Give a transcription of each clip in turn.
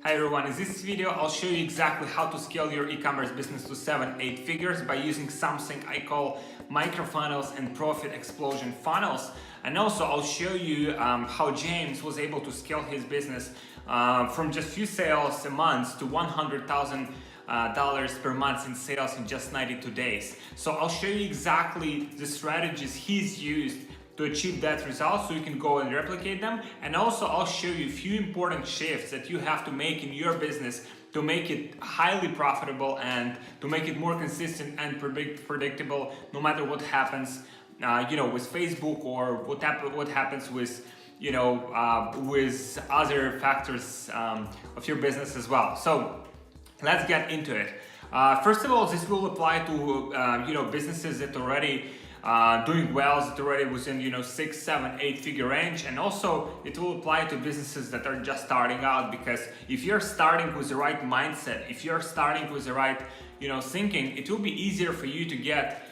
Hi everyone, in this video I'll show you exactly how to scale your e-commerce business to 7-8 figures by using something I call microfunnels and profit explosion funnels. And also I'll show you how James was able to scale his business from just few sales a month to $100,000 per month in sales in just 92 days. So I'll show you exactly the strategies he's used to achieve that result so you can go and replicate them. And also I'll show you a few important shifts that you have to make in your business to make it highly profitable and to make it more consistent and predictable no matter what happens with Facebook or what happens with with other factors of your business as well. So let's get into it. First of all, this will apply to businesses that already doing well, that already within 6, 7, 8 figure range, and also it will apply to businesses that are just starting out, because if you're starting with the right mindset, if you're starting with the right thinking, it will be easier for you to get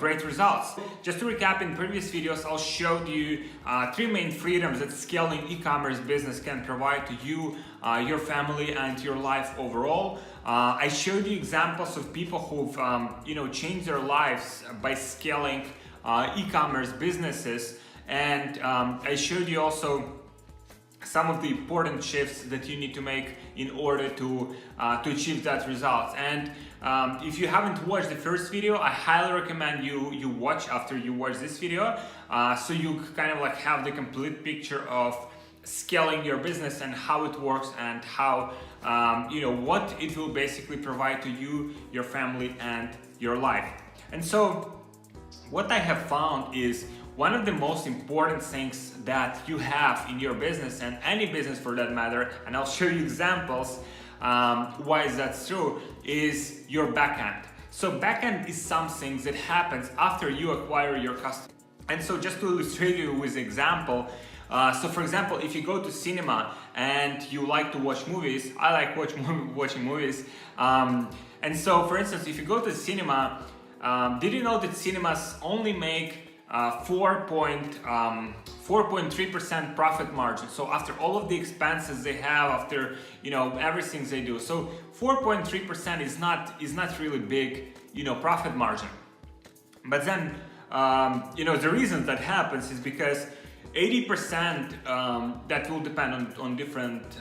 great results. Just to recap, in previous videos I'll showed you 3 main freedoms that scaling e-commerce business can provide to you, your family, and your life overall. I showed you examples of people who've changed their lives by scaling e-commerce businesses, and I showed you also some of the important shifts that you need to make in order to achieve that result. And if you haven't watched the first video, I highly recommend you watch after you watch this video, so you kind of have the complete picture of scaling your business and how it works and how what it will basically provide to you, your family, and your life. And so what I have found is one of the most important things that you have in your business, and any business for that matter, and I'll show you examples why is that true, is your backend. So backend is something that happens after you acquire your customer. And so just to illustrate you with an example, so for example, if you go to cinema and you like to watch movies, I like watching movies, and so for instance, if you go to the cinema, did you know that cinemas only make 4.3% profit margin? So after all of the expenses they have, after everything they do, so 4.3% is not really big profit margin. But then the reason that happens is because 80% that will depend on different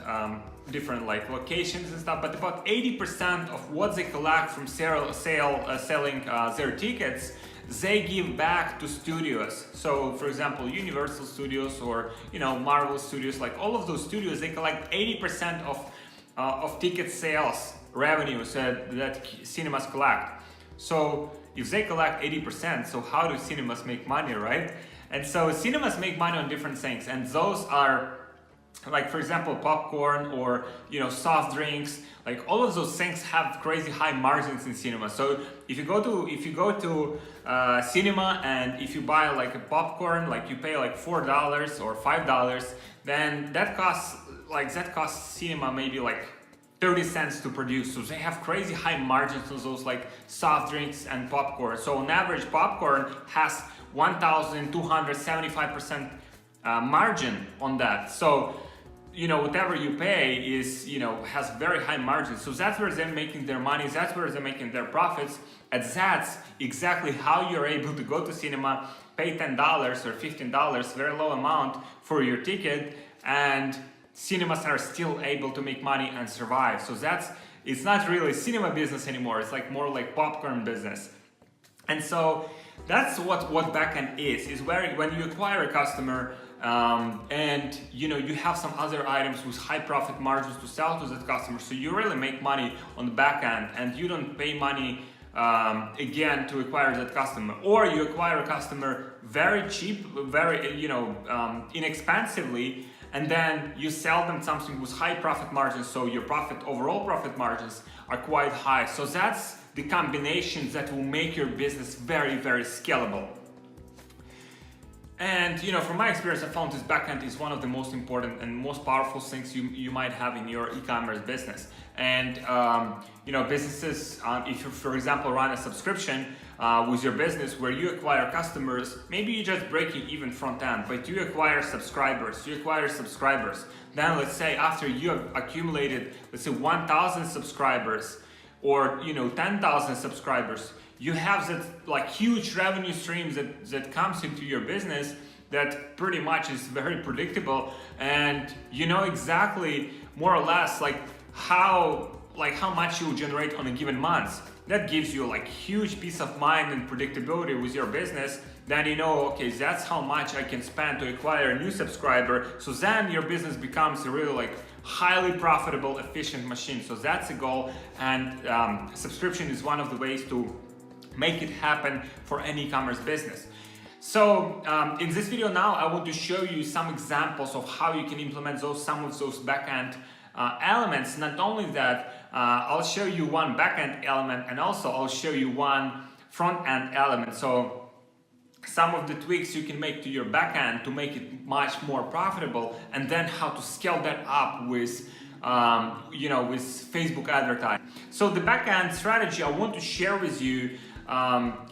locations and stuff, but about 80% of what they collect from selling their tickets, they give back to studios. So for example, Universal Studios or Marvel Studios, like all of those studios, they collect 80% of ticket sales revenues that cinemas collect. So if they collect 80%, so how do cinemas make money, right? And so cinemas make money on different things, and those are, like for example, popcorn or soft drinks. Like all of those things have crazy high margins in cinema. So if you go to cinema and if you buy like a popcorn, like you pay like $4 or $5, then that costs cinema maybe like 30 cents to produce. So they have crazy high margins on those like soft drinks and popcorn. So on average, popcorn has 1,275% margin on that. So whatever you pay is has very high margins. So that's where they're making their money, that's where they're making their profits, and that's exactly how you're able to go to cinema, pay $10 or $15, very low amount for your ticket, and cinemas are still able to make money and survive. So it's not really cinema business anymore, it's like more like popcorn business. And so that's what backend is where when you acquire a customer and you have some other items with high profit margins to sell to that customer, so you really make money on the back end, and you don't pay money again to acquire that customer, or you acquire a customer very cheap, very inexpensively, and then you sell them something with high profit margins, so your overall profit margins are quite high. So that's the combinations that will make your business very, very scalable. And from my experience, I found this backend is one of the most important and most powerful things you might have in your e-commerce business. And businesses, if you, for example, run a subscription, with your business where you acquire customers. Maybe you just breaking even front end, but you acquire subscribers. Then let's say after you have accumulated, let's say 1,000 subscribers or 10,000 subscribers, you have that like huge revenue streams that comes into your business that pretty much is very predictable, and you know exactly more or less like how much you will generate on a given month. That gives you like huge peace of mind and predictability with your business. Then you know, okay, that's how much I can spend to acquire a new subscriber. So then your business becomes a really like highly profitable, efficient machine. So that's a goal, and subscription is one of the ways to make it happen for any e-commerce business. So in this video now, I want to show you some examples of how you can implement some of those backend elements. Not only that, I'll show you one backend element, and also I'll show you one front-end element. So some of the tweaks you can make to your backend to make it much more profitable, and then how to scale that up with with Facebook advertising. So the backend strategy I want to share with you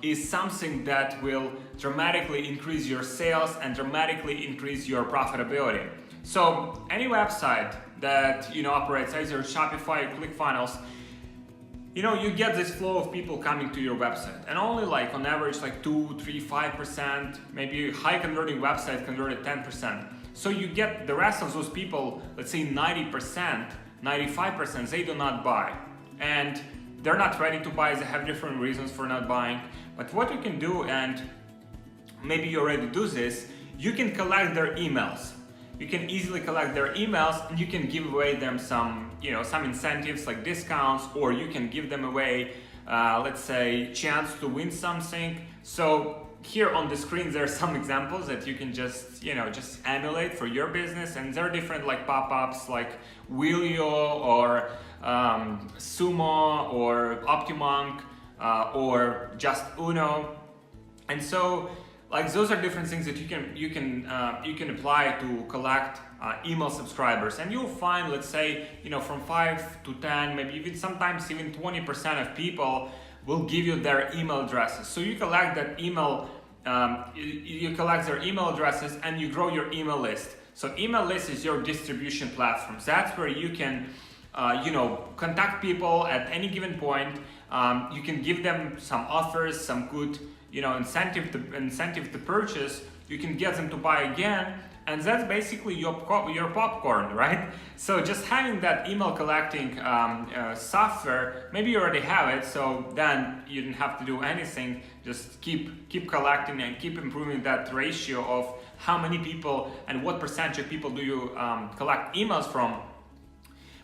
is something that will dramatically increase your sales and dramatically increase your profitability. So any website that operates either Shopify or ClickFunnels, you get this flow of people coming to your website, and only like on average like 2, 3, 5%, maybe high converting website converted 10%. So you get the rest of those people, let's say 90%, 95%, they do not buy. And they're not ready to buy, they have different reasons for not buying. But what you can do, and maybe you already do this, you can collect their emails. You can easily collect their emails, and you can give away them some incentives like discounts, or you can give them away, let's say, chance to win something. So here on the screen, there are some examples that you can just emulate for your business, and there are different like pop-ups like Willio or Sumo or Optimonk or just Uno, and so like those are different things that you can apply to collect email subscribers, and you'll find, let's say, from 5 to 10, maybe even sometimes even 20% of people will give you their email addresses. So you collect that email, you collect their email addresses, and you grow your email list. So email list is your distribution platform. That's where you can contact people at any given point. You can give them some offers, some good incentive to purchase. You can get them to buy again, and that's basically your popcorn, right? So just having that email collecting software, maybe you already have it, so then you don't have to do anything. Just keep collecting and keep improving that ratio of how many people and what percentage of people do you collect emails from.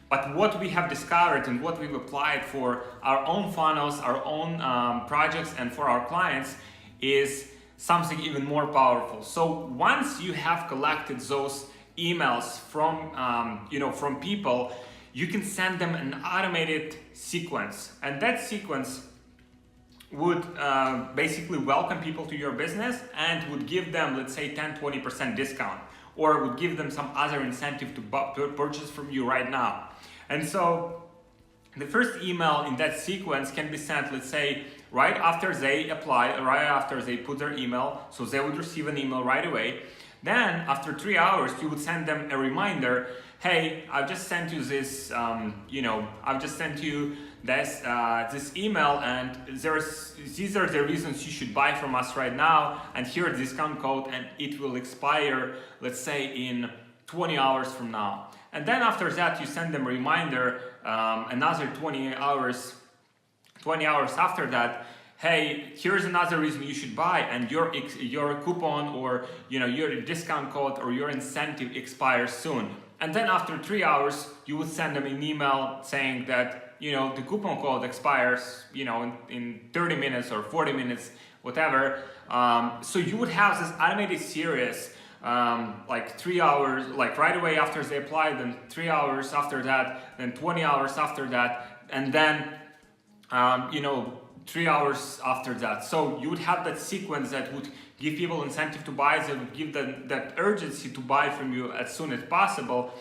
But what we have discovered and what we've applied for our own funnels, our own projects, and for our clients is something even more powerful. So once you have collected those emails from people, you can send them an automated sequence, and that sequence would basically welcome people to your business and would give them, let's say, 10-20% discount, or would give them some other incentive to purchase from you right now. And so the first email in that sequence can be sent, let's say, right after they apply, right after they put their email, so they would receive an email right away. Then after 3 hours, you would send them a reminder, hey, I've just sent you this, I've just sent you this email, and these are the reasons you should buy from us right now, and here a discount code, and it will expire, let's say, in 20 hours from now. And then after that, you send them a reminder, another 20 hours after that, hey, here's another reason you should buy, and your coupon or your discount code or your incentive expires soon. And then after 3 hours, you would send them an email saying that the coupon code expires in 30 minutes or 40 minutes, whatever. So you would have this automated series, like 3 hours, like right away after they apply, then 3 hours after that, then 20 hours after that, and then 3 hours after that. So you would have that sequence that would give people incentive to buy, that would give them that urgency to buy from you as soon as possible.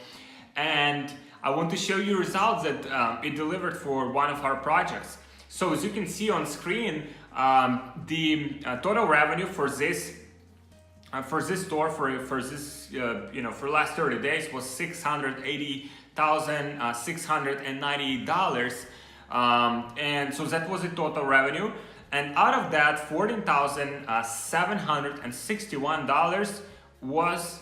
And I want to show you results that it delivered for one of our projects. So as you can see on screen, The total revenue for this store for this for last 30 days was $680,690, and so that was the total revenue. And out of that, $14,761 was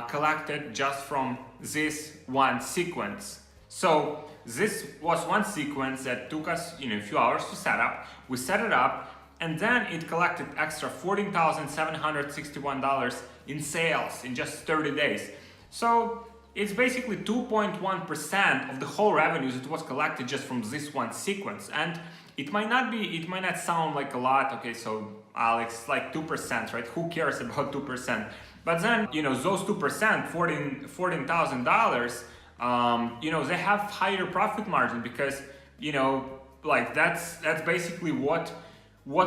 collected just from this one sequence. So this was one sequence that took us a few hours to set up. We set it up, and then it collected extra $14,761 in sales in just 30 days. So it's basically 2.1% of the whole revenues that was collected just from this one sequence. And it might not sound like a lot. Okay, so Alex, like 2%, right? Who cares about 2%? But then, those 2%, $14,000, they have higher profit margin because, like that's basically what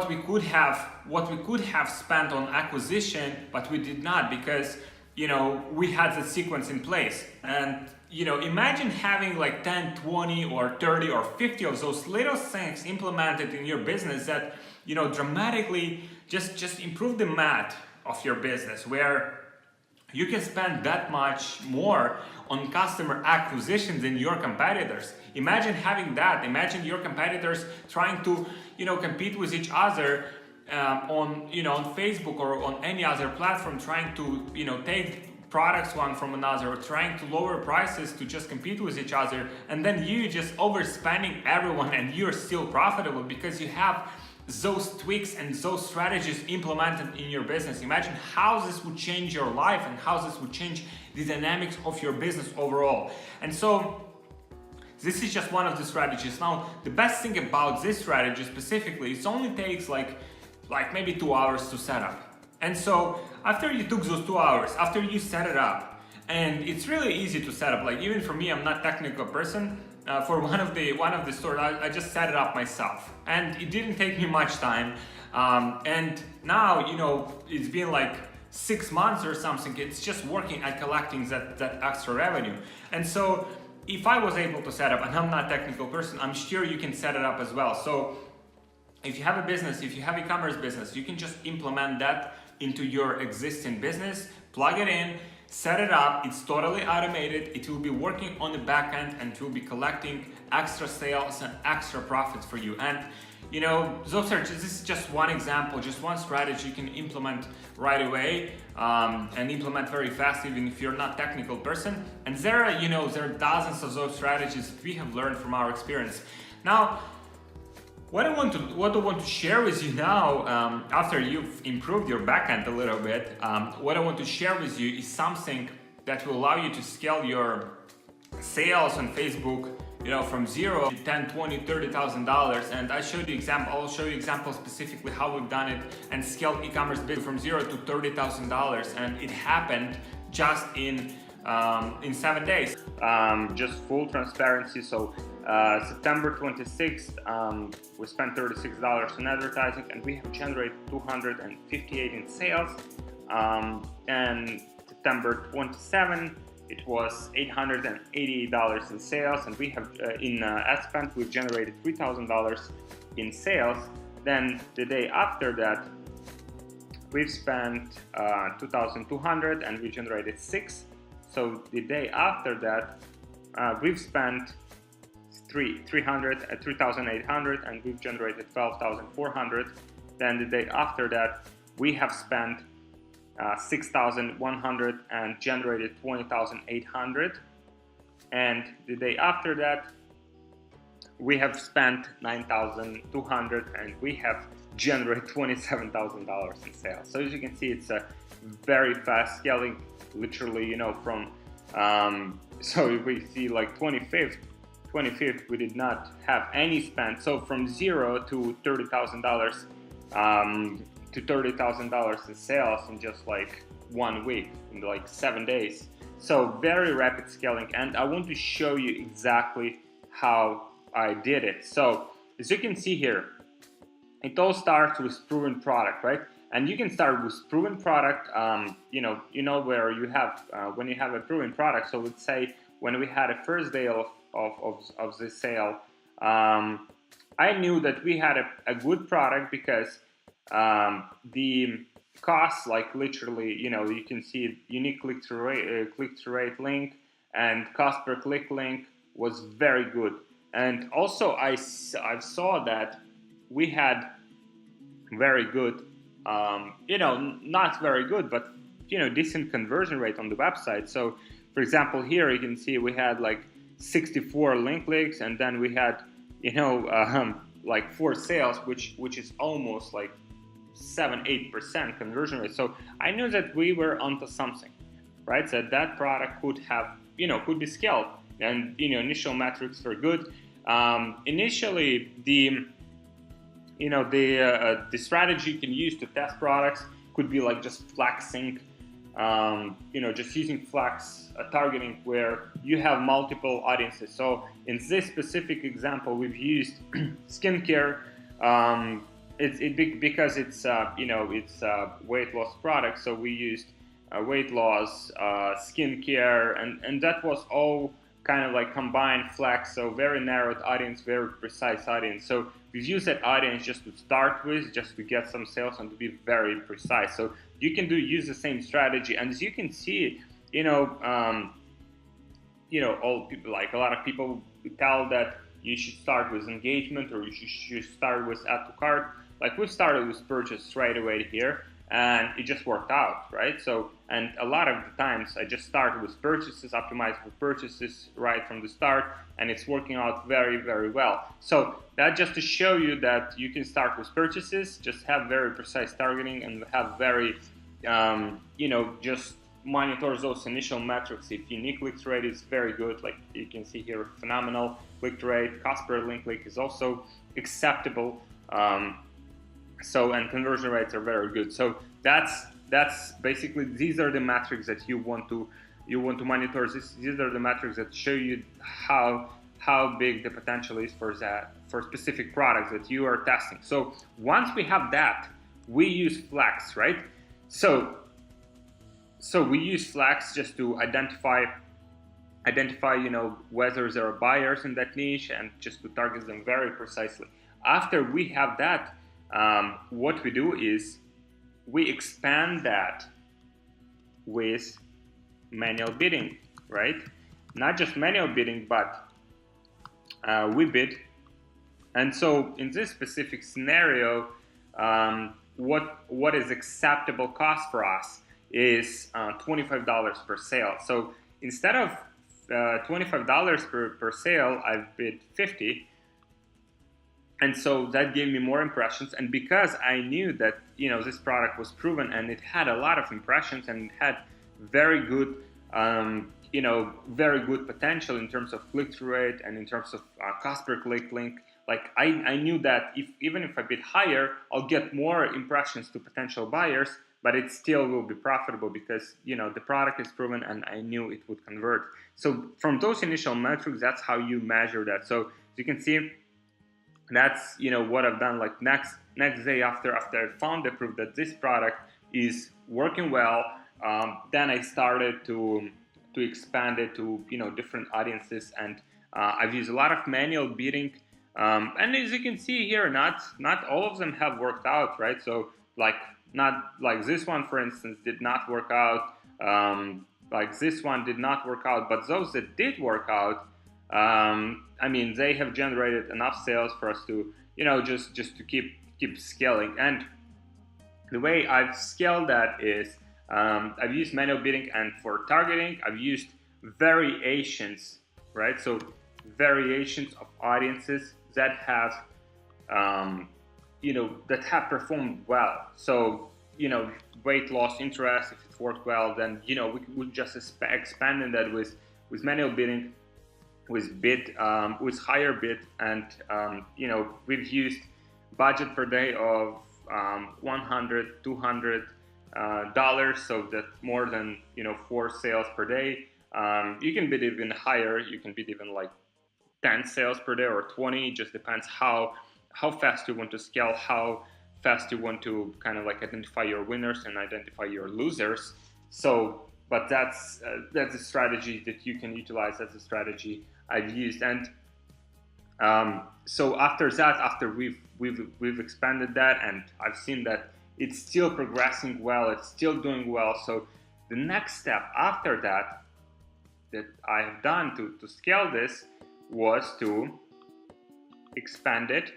we could have spent on acquisition, but we did not because, we had the sequence in place. And, imagine having like 10, 20 or 30 or 50 of those little things implemented in your business that, dramatically just improve the math of your business, where you can spend that much more on customer acquisition than your competitors. Imagine having that. Imagine your competitors trying to, compete with each other on Facebook or on any other platform, trying to, take products one from another, or trying to lower prices to just compete with each other, and then you just overspending everyone and you're still profitable because you have those tweaks and those strategies implemented in your business. Imagine how this would change your life and how this would change the dynamics of your business overall. And so this is just one of the strategies. Now, the best thing about this strategy specifically, it only takes like maybe 2 hours to set up. And so after you took those 2 hours, after you set it up, and it's really easy to set up. Like even for me, I'm not a technical person. For one of the stores, I just set it up myself, and it didn't take me much time. And now, it's been like 6 months or something. It's just working at collecting that extra revenue. And so, if I was able to set up, and I'm not a technical person, I'm sure you can set it up as well. So, if you have a business, if you have e-commerce business, you can just implement that into your existing business, plug it in, set it up. It's totally automated. It will be working on the back end and it will be collecting extra sales and extra profits for you. And this is just one example, just one strategy you can implement right away and implement very fast, even if you're not a technical person. And there are dozens of those strategies that we have learned from our experience. Now, what I want to share with you now, after you've improved your backend a little bit, what I want to share with you is something that will allow you to scale your sales on Facebook, from $0 to $10, $20, $30,000. And I'll show you examples specifically how we've done it and scaled e-commerce business from $0 to $30,000, and it happened just in 7 days. Just full transparency. So September 26th, we spent $36 in advertising, and we have generated $258 in sales. And September 27th, it was $888 in sales, and we have in ad spend we've generated $3,000 in sales. Then the day after that, we've spent $2,200 and we generated $6,000. So the day after that, we've spent $3,800 and we've generated $12,400. Then the day after that, we have spent $6,100 and generated $20,800. And the day after that, we have spent $9,200 and we have generated $27,000 in sales. So as you can see, it's a very fast scaling, literally, from, so we see like 25th, we did not have any spend. So from $0 to $30,000, to $30,000 in sales in just like 1 week, in like 7 days. So very rapid scaling, and I want to show you exactly how I did it. So as you can see here, it all starts with proven product, right? And you can start with proven product, where you have, when you have a proven product. So let's say when we had a first day of the sale, I knew that we had a good product because the costs, like literally, you can see unique click-through rate link and cost per click link was very good. And also I saw that we had very good, not very good, but decent conversion rate on the website. So, for example, here you can see we had like 64 link clicks, and then we had, like 4 sales, which is almost like 7-8% conversion rate. So I knew that we were onto something, right? So that product could have, could be scaled, and initial metrics were good. Initially, the strategy you can use to test products could be like just flexing, just using flex targeting where you have multiple audiences. So in this specific example, we've used skincare. Because it's weight loss product, so we used weight loss, skincare, and that was all kind of like combined flex. So very narrowed audience, very precise audience. So we use that audience just to start with, just to get some sales and to be very precise. So you can use the same strategy, and as you can see, all people, like a lot of people tell that you should start with engagement or you should start with add to cart. Like we started with purchase right away here, and it just worked out, right? So, and a lot of the times I just started with purchases, optimize for purchases right from the start, and it's working out very, very well. So that just to show you that you can start with purchases, just have very precise targeting and have very, just monitor those initial metrics. If unique click rate is very good, like you can see here, phenomenal click rate, cost per link click is also acceptable. And conversion rates are very good. So that's basically, these are the metrics that you want to monitor. These are the metrics that show you how big the potential is for specific products that you are testing. So once we have that, we use Flex, right? So we use Flex just to identify whether there are buyers in that niche and just to target them very precisely. After we have that, what we do is we expand that with manual bidding, right? Not just manual bidding, but we bid. And so in this specific scenario, what is acceptable cost for us is $25 per sale. So instead of $25 per sale, I've bid 50. And so that gave me more impressions. And because I knew that, this product was proven and it had a lot of impressions and it had very good, very good potential in terms of click-through rate and in terms of cost per click link, like I knew that even if I bid higher, I'll get more impressions to potential buyers, but it still will be profitable because, the product is proven and I knew it would convert. So from those initial metrics, that's how you measure that. So as you can see, that's what I've done. Like next day after I found the proof that this product is working well, then I started to expand it to different audiences, and I've used a lot of manual bidding, and as you can see here, not all of them have worked out, right? So not like this one, for instance, did not work out. Like this one did not work out, but those that did work out, they have generated enough sales for us to, just to keep scaling. And the way I've scaled that is, I've used manual bidding, and for targeting, I've used variations, right? So variations of audiences that have, that have performed well. So, weight loss interest, if it worked well, then, we would just expand that with manual bidding, with higher bid, and we've used budget per day of $100-200, so that more than 4 sales per day. You can bid even higher. You can bid even like 10 sales per day or 20. It just depends how fast you want to scale, how fast you want to kind of like identify your winners and identify your losers. So, but that's a strategy that you can utilize. That's a strategy I've used. And So after that, after we've expanded that, and I've seen that it's still progressing well, it's still doing well. So the next step after that I have done to scale this was to expand it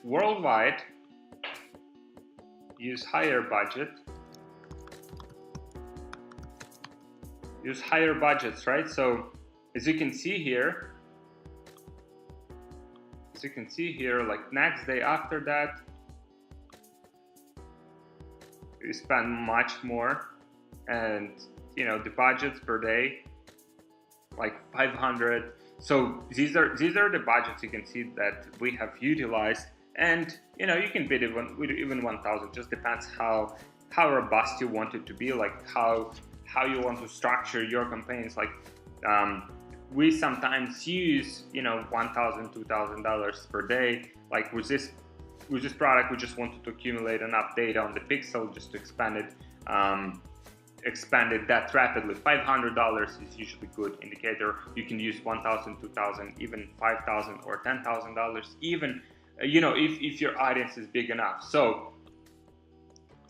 worldwide, use higher budgets, right? So as you can see here, like next day after that, we spend much more, and the budgets per day, like 500. So these are the budgets you can see that we have utilized, and you can bid even 1,000. Just depends how robust you want it to be, like how you want to structure your campaigns. Like we sometimes use $1,000, $2,000 per day. Like with this product, we just wanted to accumulate enough data on the pixel just to expand it that rapidly. $500 is usually a good indicator. You can use $1,000, $2,000, even $5,000 or $10,000, even if your audience is big enough. So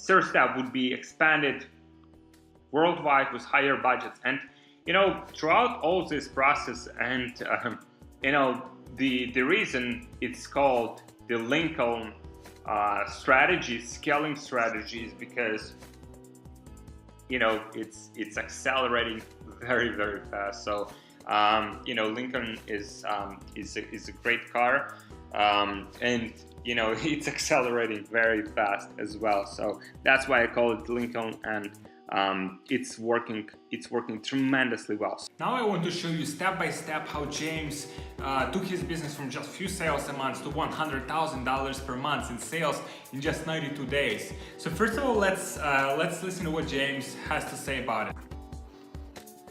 third step would be expanded worldwide with higher budgets. And throughout all this process, and the reason it's called the Lincoln scaling strategy is because it's accelerating very, very fast. So Lincoln is a great car, and it's accelerating very fast as well. So that's why I call it Lincoln, and it's working tremendously well. Now I want to show you step by step how James took his business from just few sales a month to $100,000 per month in sales in just 92 days. So first of all, let's listen to what James has to say about it.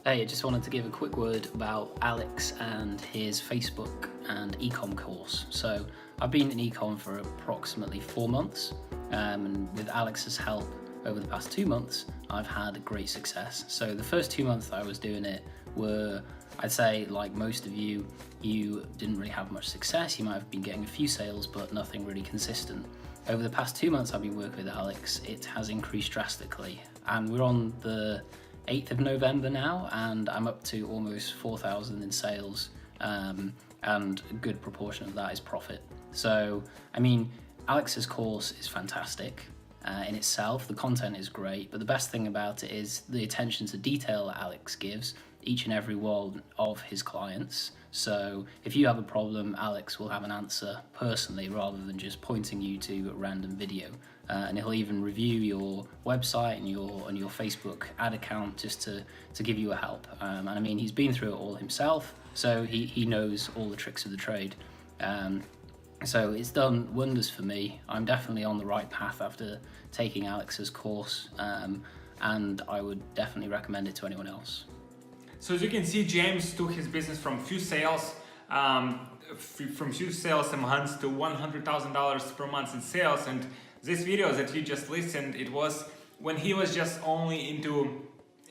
Hey, I just wanted to give a quick word about Alex and his Facebook and ecom course. So I've been in ecom for approximately 4 months, and with Alex's help over the past 2 months, I've had great success. So the first 2 months that I was doing it were, I'd say, like most of you didn't really have much success. You might have been getting a few sales, but nothing really consistent. Over the past 2 months I've been working with Alex, it has increased drastically. And we're on the 8th of November now, and I'm up to almost 4,000 in sales, and a good proportion of that is profit. So, I mean, Alex's course is fantastic. In itself, the content is great, but the best thing about it is the attention to detail that Alex gives each and every one of his clients. So if you have a problem, Alex will have an answer personally rather than just pointing you to a random video. And he'll even review your website and your Facebook ad account just to give you a help. And I mean, he's been through it all himself, so he knows all the tricks of the trade. So it's done wonders for me. I'm definitely on the right path after taking Alex's course, and I would definitely recommend it to anyone else. So as you can see, James took his business from few sales a month to $100,000 per month in sales. And this video that you just listened, it was when he was just only into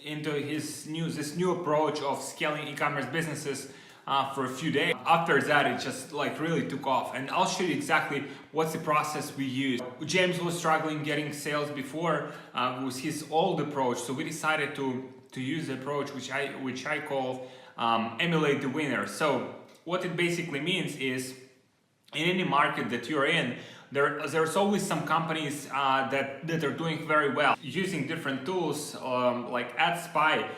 this new approach of scaling e-commerce businesses for a few days. After that, it just like really took off, and I'll show you exactly what's the process we use. James was struggling getting sales before with his old approach, so we decided to use the approach which I call emulate the winner. So what it basically means is, in any market that you're in, there's always some companies that are doing very well. Using different tools like AdSpy,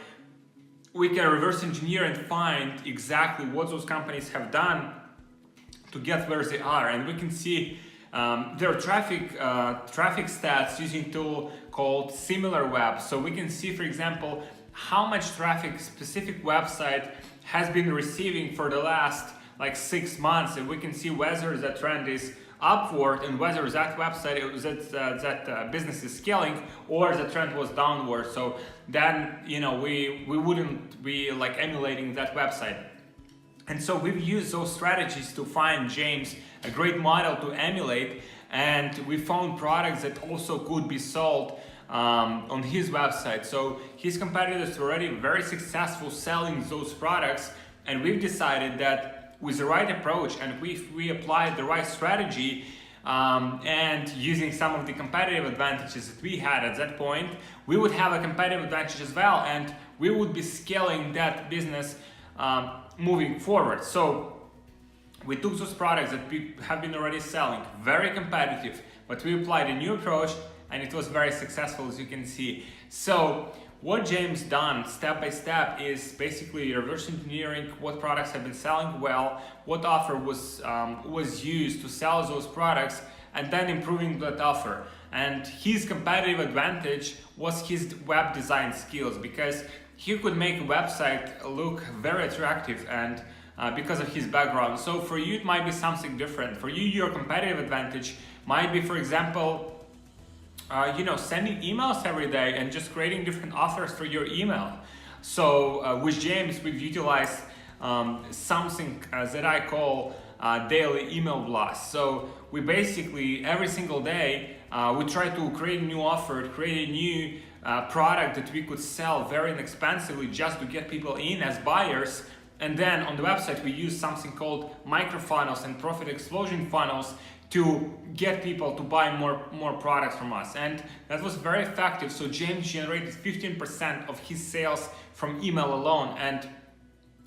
we can reverse engineer and find exactly what those companies have done to get where they are, and we can see their traffic stats using a tool called SimilarWeb. So we can see, for example, how much traffic specific website has been receiving for the last like 6 months, and we can see whether that trend is upward and whether that website, that business is scaling, or the trend was downward. So then we wouldn't be like emulating that website. And so we've used those strategies to find James a great model to emulate, and we found products that also could be sold on his website. So his competitors were already very successful selling those products, and we've decided that with the right approach and if we applied the right strategy, and using some of the competitive advantages that we had at that point, we would have a competitive advantage as well, and we would be scaling that business moving forward. So we took those products that we have been already selling, very competitive, but we applied a new approach and it was very successful, as you can see. So what James done step by step is basically reverse engineering what products have been selling well, what offer was used to sell those products, and then improving that offer. And his competitive advantage was his web design skills, because he could make a website look very attractive, and because of his background. So for you it might be something different. For you, your competitive advantage might be, for example, sending emails every day and just creating different offers for your email. So with James, we've utilized something that I call daily email blast. So we basically, every single day, we try to create a new offer, create a new product that we could sell very inexpensively just to get people in as buyers. And then on the website, we use something called microfunnels and profit explosion funnels to get people to buy more products from us. And that was very effective. So James generated 15% of his sales from email alone. And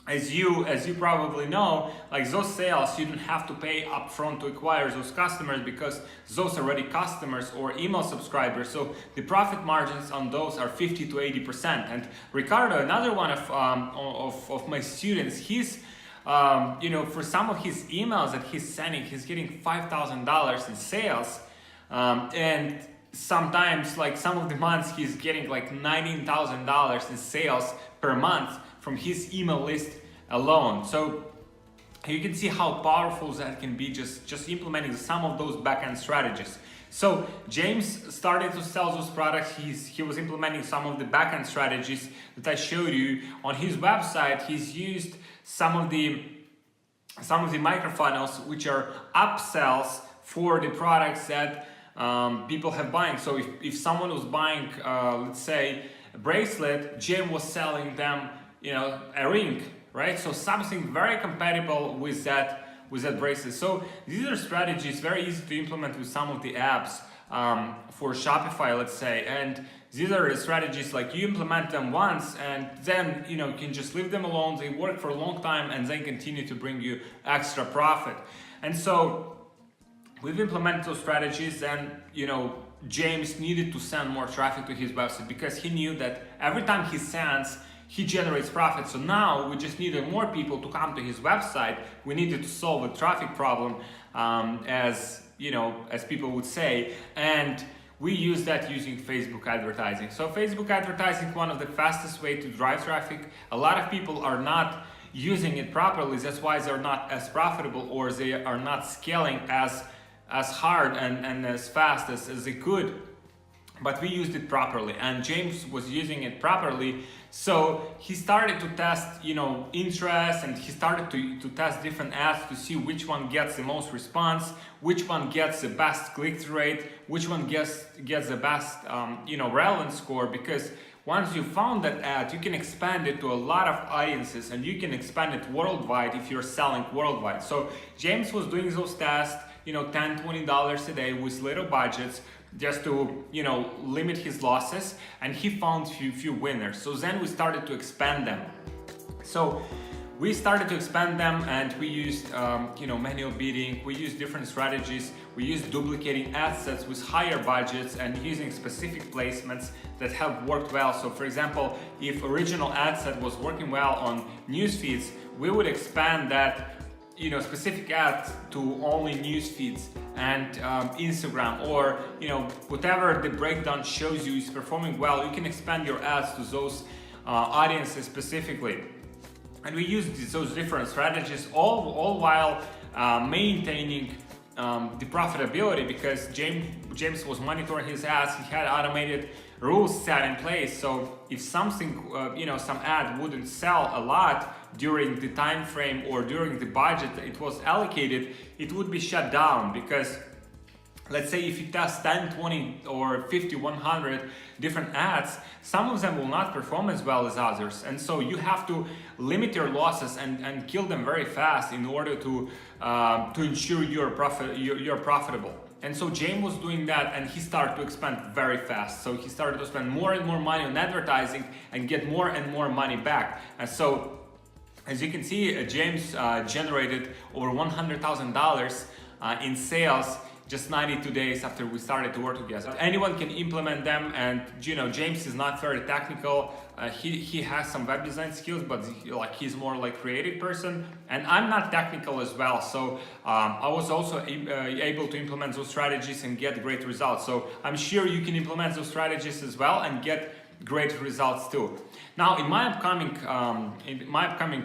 as you probably know, like those sales, you don't have to pay upfront to acquire those customers, because those are already customers or email subscribers. So the profit margins on those are 50 to 80%. And Ricardo, another one of my students, he's for some of his emails that he's sending, he's getting $5,000 in sales, and sometimes, like some of the months, he's getting like $19,000 in sales per month from his email list alone. So you can see how powerful that can be, just implementing some of those backend strategies. So James started to sell those products. He was implementing some of the backend strategies that I showed you on his website. He's used some of the microfunnels, which are upsells for the products that people have buying. So if someone was buying, let's say, a bracelet, James was selling them, a ring, right? So something very compatible with that bracelet. So these are strategies very easy to implement with some of the apps for Shopify, let's say. And these are the strategies, like you implement them once and then you can just leave them alone. They work for a long time and they continue to bring you extra profit. And so we've implemented those strategies, and James needed to send more traffic to his website, because he knew that every time he sends, he generates profit. So now we just needed more people to come to his website. We needed to solve a traffic problem, as people would say, and we use that using Facebook advertising. So Facebook advertising is one of the fastest way to drive traffic. A lot of people are not using it properly. That's why they're not as profitable, or they are not scaling as hard and as fast as they could. But we used it properly, and James was using it properly. So he started to test, interest, and he started to test different ads to see which one gets the most response, which one gets the best click-through rate, which one gets the best, relevance score. Because once you found that ad, you can expand it to a lot of audiences, and you can expand it worldwide if you're selling worldwide. So James was doing those tests, $10, $20 a day with little budgets, just to limit his losses, and he found few winners. So then we started to expand them. So we started to expand them, and we used manual bidding. We used different strategies. We used duplicating ad sets with higher budgets and using specific placements that have worked well. So for example, if original ad set was working well on news feeds, we would expand that specific ads to only news feeds and Instagram, or whatever the breakdown shows you is performing well. You can expand your ads to those audiences specifically. And we use those different strategies all while maintaining the profitability, because James was monitoring his ads. He had automated rules set in place. So if something, some ad wouldn't sell a lot during the time frame or during the budget that it was allocated, it would be shut down, because let's say if you test 10, 20 or 50, 100 different ads, some of them will not perform as well as others. And so you have to limit your losses and kill them very fast in order to ensure you're profitable. And so James was doing that, and he started to expand very fast. So he started to spend more and more money on advertising and get more and more money back. And so, as you can see, James generated over $100,000 in sales just 92 days after we started to work together. Anyone can implement them, and James is not very technical. He has some web design skills, but he's more like creative person, and I'm not technical as well. So I was also able to implement those strategies and get great results. So I'm sure you can implement those strategies as well and get great results too. Now, in my upcoming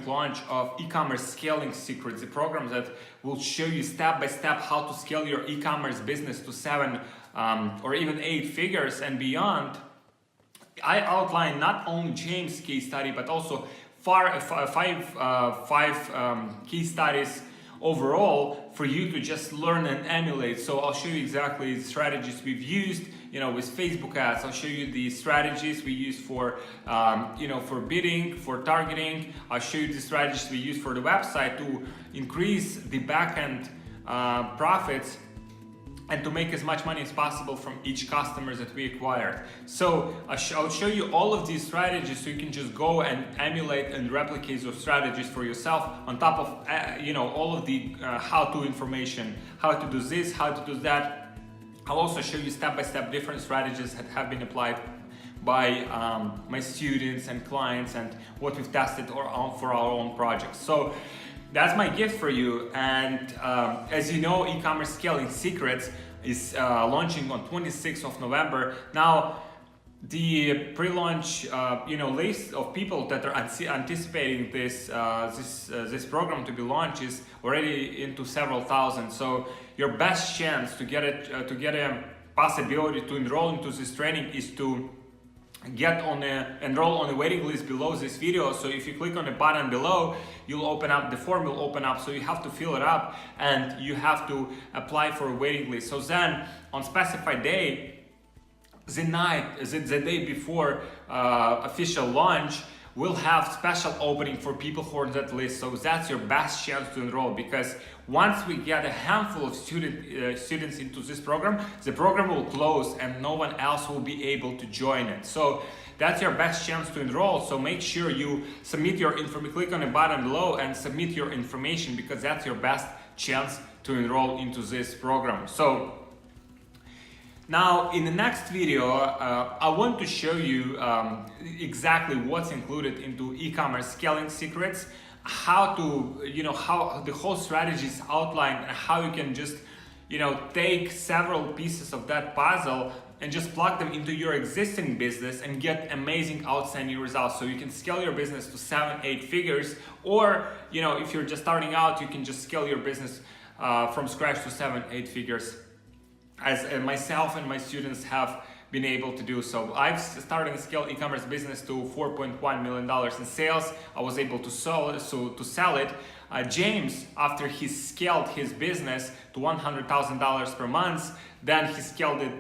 launch of e-commerce scaling secrets, the program that will show you step by step how to scale your e-commerce business to 7 or even 8 figures and beyond, I outline not only James' case study but also five case studies overall for you to just learn and emulate. So I'll show you exactly the strategies we've used, with Facebook ads. I'll show you the strategies we use for, for bidding, for targeting. I'll show you the strategies we use for the website to increase the backend profits and to make as much money as possible from each customer that we acquire. So I'll show you all of these strategies so you can just go and emulate and replicate those strategies for yourself on top of all of the how-to information, how to do this, how to do that. I'll also show you step-by-step different strategies that have been applied by my students and clients and what we've tested for our own projects. So that's my gift for you. And as you know, e-commerce scaling secrets is launching on 26th of November. Now, the pre-launch, list of people that are anticipating this program to be launched is already into several thousand. So your best chance to get a possibility to enroll into this training is to enroll on the waiting list below this video. So if you click on the button below, the form will open up. So you have to fill it up and you have to apply for a waiting list. So then on specified day, the day before official launch, we'll have special opening for people who are on that list. So that's your best chance to enroll, because once we get a handful of students into this program, the program will close and no one else will be able to join it. So that's your best chance to enroll. So make sure you submit your information, click on the button below and submit your information, because that's your best chance to enroll into this program. So now, in the next video, I want to show you exactly what's included into e-commerce scaling secrets, how the whole strategy is outlined, and how you can just, take several pieces of that puzzle and just plug them into your existing business and get amazing, outstanding results. So you can scale your business to 7, 8 figures, or, if you're just starting out, you can just scale your business from scratch to 7, 8 figures. As myself and my students have been able to do so. I've started a scale e-commerce business to $4.1 million in sales. I was able to sell it. James, after he scaled his business to $100,000 per month, then he scaled it,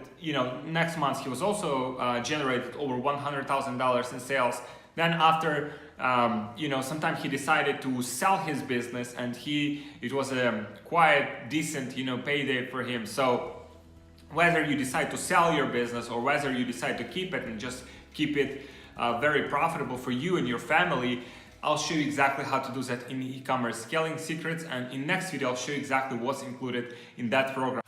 next month he was also generated over $100,000 in sales. Then after, sometime he decided to sell his business, and it was a quite decent, payday for him. So whether you decide to sell your business or whether you decide to keep it and just keep it very profitable for you and your family, I'll show you exactly how to do that in e-commerce scaling secrets. And in next video, I'll show you exactly what's included in that program.